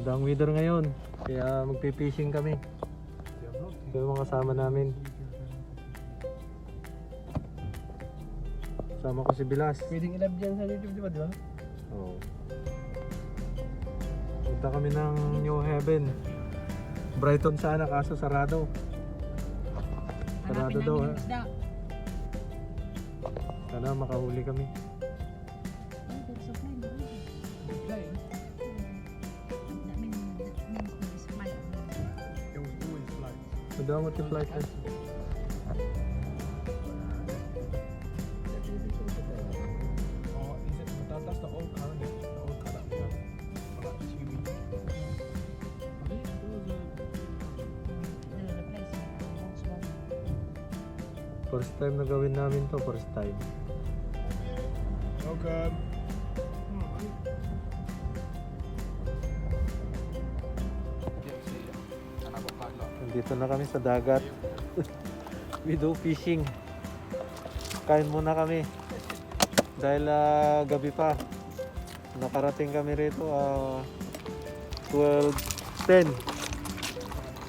Magandang weather ngayon, kaya magpipishing kami. Ito yung mga kasama namin. Kasama ko si Bilas. Pwedeng ilab dyan sa YouTube, di ba? Oo. Punta kami ng New Haven. Brighton sana, kaso sarado. Sarado daw, ha? Sana makahuli kami. Madami yung flight na. That's the old car, the old car that we have. Like SUV. First time na gawin namin to, first time. Welcome. Nandito na kami sa dagat. We do fishing. Kain muna kami. Dahil gabi pa. Nakarating kami rito 12:10.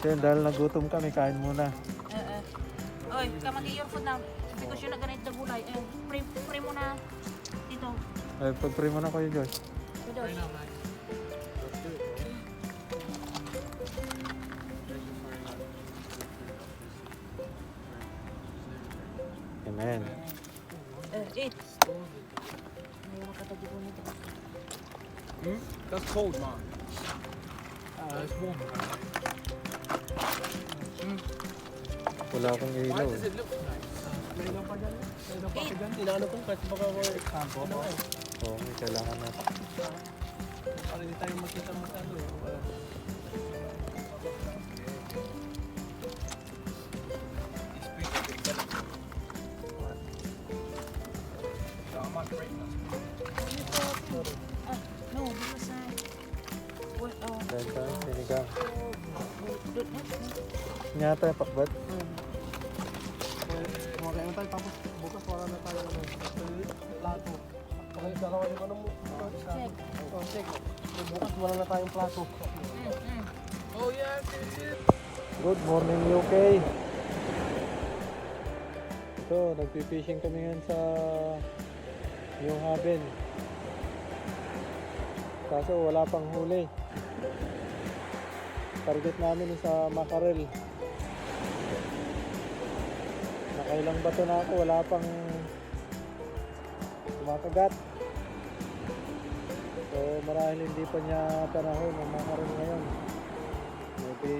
Then dahil nagutom kami, kain muna. Oy, ka mag-your food na. Because yun na ganit na gulay. Pray mo na dito. Ay, pag-pray muna ko yun, Josh. Pray na, man. Amen. Eat. Ayaw makatagi po nito. That's cold, man. It's warm. Wala akong ilaw. Why does it look nice? May ilang pa dyan? May ilang pa ka dyan? Tinano ko kasi baka for example. Oo, may kailangan na. Para hindi tayo makita masyado eh. No, because Dahil sa sinigang. Nyata yung pakbat. Kumakain na tayo tapos bukas wala na tayo plato. Okay, dalawa yung ano mo. check. Check. Bukas wala na tayong plato. Oh yeah, Good morning, UK. Ito, nagpipishing kami ngayon sa New Haven. Kaso wala pang huli. Target namin sa mackerel. Nakailang bato na ako, wala pang kumakagat. So marahil hindi pa niya panahon ng mackerel ngayon. Maybe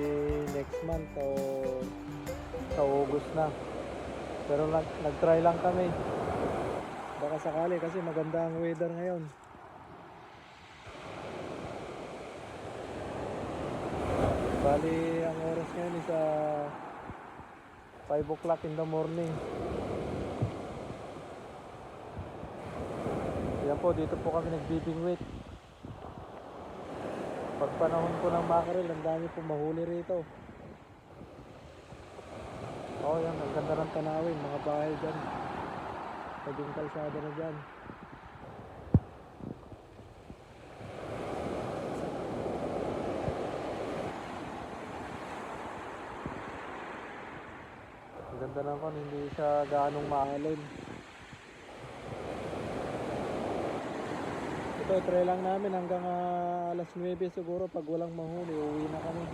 next month o sa August na. Pero nag-try lang kami. Baka sakali kasi maganda ang weather ngayon. Bali, ang oras ngayon is 5 o'clock in the morning. Yan po, dito po kami nagbibingwit. Pag panahon po ng mackerel, ang dami po mahuli rito. Oh, yan, ang ganda ng tanawin, mga bahay dyan. Naging kalsada na dyan. Ang ganda lang kon, hindi siya gaanong maalim. Ito, try lang namin hanggang alas 9 siguro. Pag walang mahuli, uwi na kami.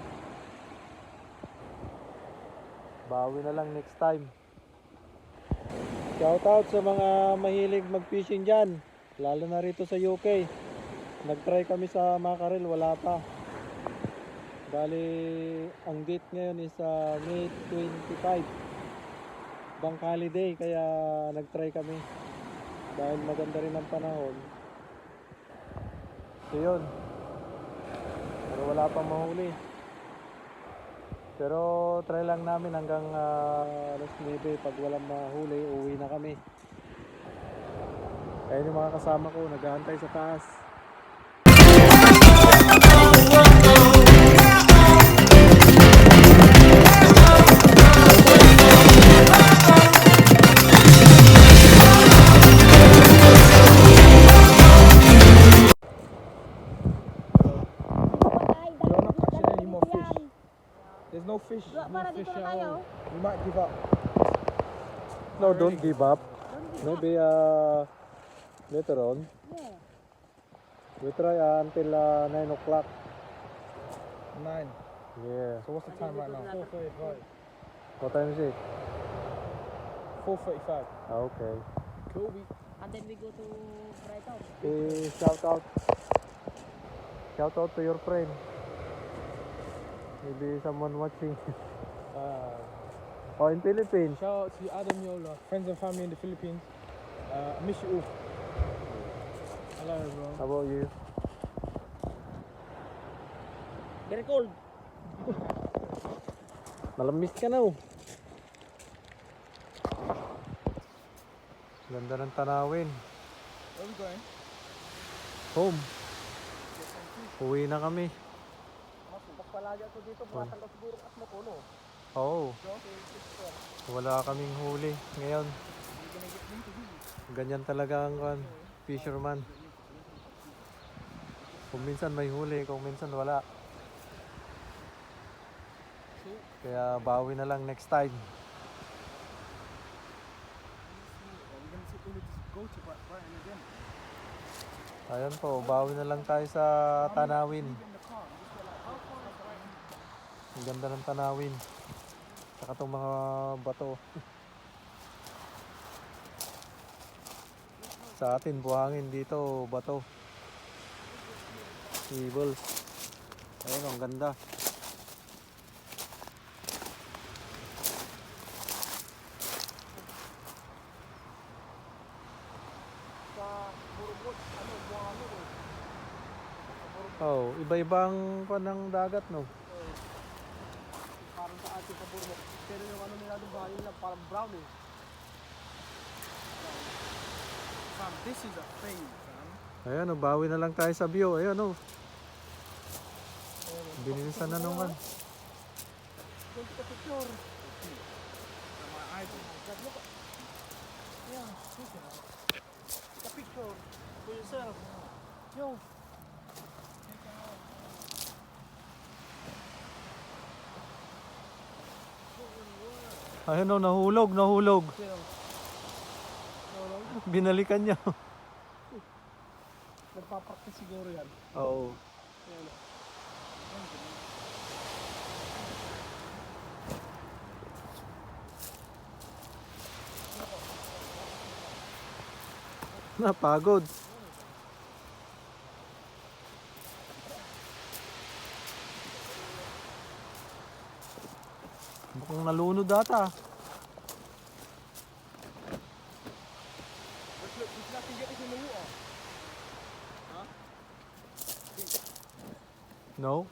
Bawi na lang next time. Shout out sa mga mahilig mag-fishing dyan, lalo na rito sa UK. Nag-try kami sa mackerel, wala pa. Bali, ang date ngayon is May 25, bank holiday, kaya nag-try kami dahil maganda rin ang panahon. So yun, pero wala pa mahuli. Pero try lang namin hanggang alas 9. Pag walang mahuli, uwi na kami. Kaya yung mga kasama ko naghahantay sa taas. fish. Dua para dito na tayo. We might give up. No, don't give up. Don't give up. Maybe later on. Yeah. We try until 9 o'clock. 9. Yeah. So what's the time right now? 4:35. What time is it? 4:35. Okay. Cool. And then we go to Brighton. Okay, shout out. Shout out to your friend. Maybe someone watching. Oh, in Philippines. Shout out to Adam Yola, friends and family in the Philippines. I miss you all. Hello, bro. How about you? Very cold. Malamis ka na oh. Ganda ng tanawin. Where are we going? Home. Uwi na kami. Pagpalagi ako dito, matanggal siguro at mapuno. Oo. Wala kaming huli ngayon. Ganyan talaga ang fisherman. Kung minsan may huli, kung minsan wala. Kaya bawi na lang next time. Ayan po, bawi na lang tayo sa tanawin. Ang ganda ng tanawin. Saka itong mga bato. Sa atin, buhangin dito, bato. Pebbles. Ayun, ang ganda. Oh, iba-ibang panang dagat, no? Parang sa ating pabormo. Pero yung ano nila doon bahay nila parang brown eh. Fam, this is a thing, fam. Ayan, oh, bawi na lang tayo sa view. Ayan, oh. Binilisan na naman. Don't take a picture. My eyes. Look. Yeah, take a picture for yourself. Yo. Ayun, oh, nahulog. Binalikan niya. Nagpapraktis siguro yan. Oo. Ayan. Napagod. Mukhang nalunod data. There's nothing getting in the water. Huh? No?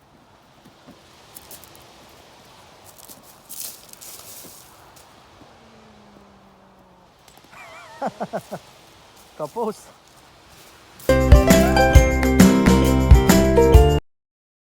Kapos.